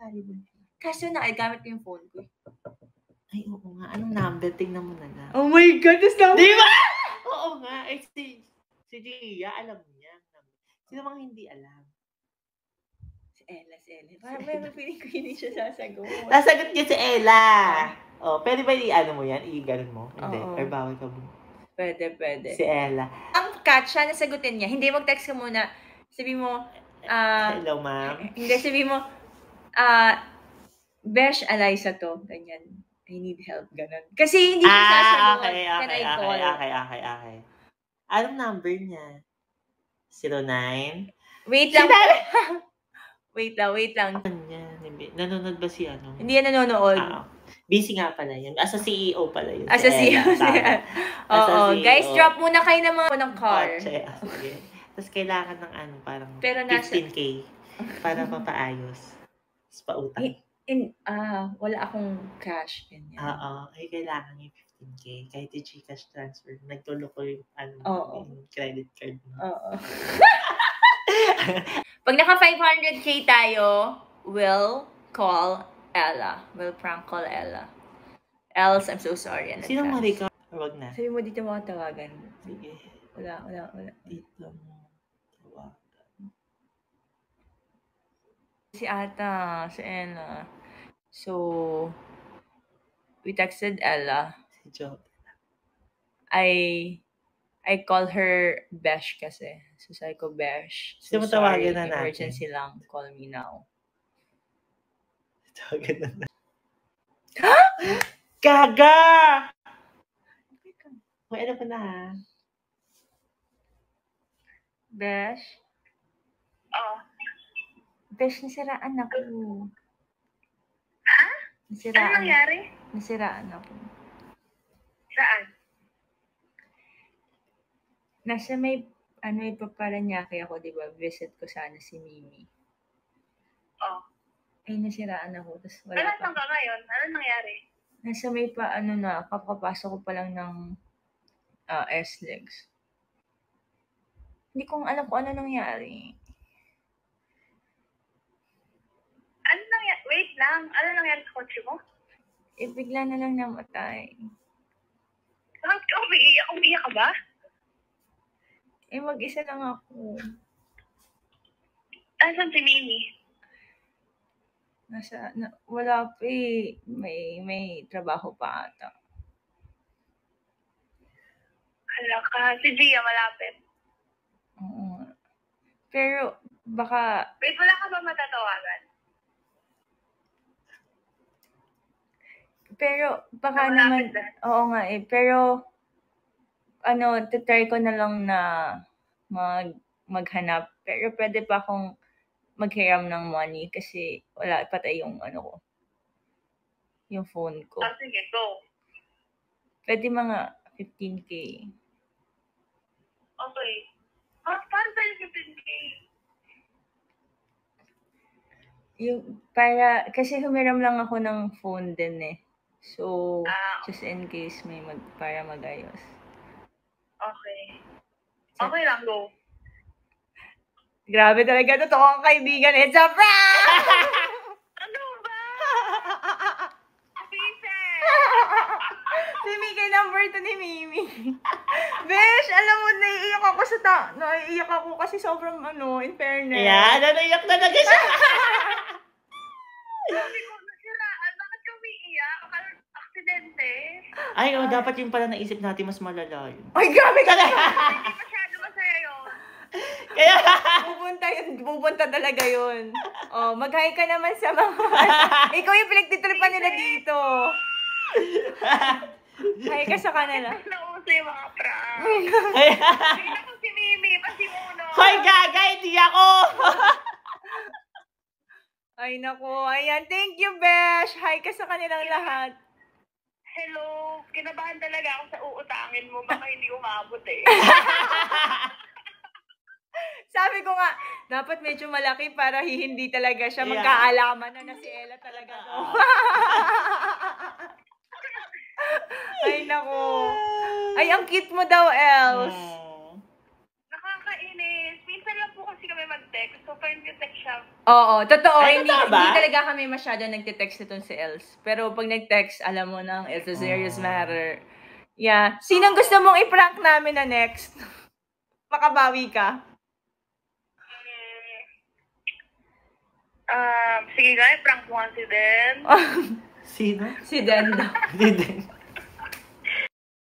variable fee. Kaso nakagamit ko yung phone ko. Ay, oo nga. Anong number? Tingnan mo na lang. Oh my God, this number! Di ba? Oo nga. Eh, si Gia, alam niya. Sino mang hindi alam? Si Ella. Parang may feeling ko hindi siya sasagot. Sasagot niya si Ella. Oh, pwede ba i-ano mo yan? I-ganon mo? Hindi. Oo. Or bawal ka mo? Pwede. Si Ella. Ang catch siya, nasagutin niya. Hindi, mag-text ka muna. Sabi mo, hello, ma'am. Hindi, sabi mo, Besh, Eliza to. Ganyan. I need help. Ganon. Kasi hindi siya sasagot. Okay. Can I call? Okay. Anong number niya? 09? Wait lang. Wait lang. Nanonood ba si ano? Hindi yan nanonood. Busy nga pala yun. As a CEO pala yun. As a CEO. Oo. Guys, drop muna kayo ng mga ng car. Sige. Tapos kailangan ng parang pero 15K para mapaayos. Tapos pautang. Wala akong cash. Ganyan. Ay, kailangan yung 15K. Kahit yung Gcash transfer. Nagtulo ko yung yung credit card mo. Oo. Pag naka 500K tayo, we'll call Ella. We'll prank call Ella. Else, I'm so sorry. Sino Marika? Wag na. Sabi mo dito mga tawagan. Sige. Wala. Dito mo tawagan. Si Ella. So, we texted Ella. Si Joe. I call her Besh kasi. So, sabi ko, Besh. So, sorry, emergency lang. Call me now. Tawagan na natin. Gaga! May ano pa na ha? Besh? Besh, nasiraan ako. Ha? Nasiraan. Ano nangyari? Nasiraan ako. Saan? Nasa may, Ipaparanaque ako, di ba? Visit ko sana si Mimi. Ay, nasiraan ako. Tapos wala pa. Ka ngayon? Ano nangyari? Nasa may kapapasok ko pa lang ng S-Legs. Hindi ko alam kung ano nangyari. Ano nangyari? Wait lang. Ano nangyari sa kotse mo? Bigla na lang namatay. Bakit ka umiiyak? Umiiyak ka ba? Mag-isa lang ako. Nasaan si Mimi? Wala pa eh. May trabaho pa ata. Hala ka. Si Gia malapit. Oo. Pero, baka... Wait, wala ka ba matatawagan? Pero, baka naman... Oo nga eh. Pero, try ko na lang na maghanap. Pero pwede pa akong maghiram ng money kasi wala patay yung yung phone ko. Sige, go. Pwede mga 15K. Okay. Paano tayo 15K? Kasi humiram lang ako ng phone din eh. So, just in case para mag-ayos. Okay. Okay lang, go. Grabe talaga, totoo ang kaibigan. It's a prank! Ano ba? Si Mimi, number 2 ni Mimi. Besh, alam mo, naiiyak ako naiiyak ako kasi sobrang in fairness. Yeah, naiiyak talaga siya. Sabi ko, nasiraan. Bakit ka umiiyak? Aksidente? Ay, dapat yung pala naisip natin mas malala yun. Ay, grabe ka na! Hindi masyado masaya yun. Kaya... Pupunta talaga yun. Mag-hi ka naman sa mga... Ikaw yung pinagtitripan nila dito. Hi ka sa kanila. Nauso yung mga prank. Hindi ako si Mimi, pasimuno. Hoy, gaga, hindi ako! Ay, naku. Ayan, thank you, Besh. Hi ka sa kanilang lahat. Hello. Kinabahan talaga ako sa uutangin mo. Baka hindi umabot eh. Sabi ko nga, dapat medyo malaki para hindi talaga siya magkaalaman na si Ella talaga to. Ay, naku. Ay, ang cute mo daw, Els. Nakakainis. Minsan lang po kasi kami mag-text. So, pag nag-text siya, Oo, totoo. Ay, Hindi, totoo ba? hindi talaga kami masyado nagte-text nitong si Els. Pero pag nag-text, alam mo nang it's a serious matter. Yeah. Sinong gusto mong i-prank namin na next? Makabawi ka. sige nga, prank mo nga si Den. Sino? Si Dendo. Hindi.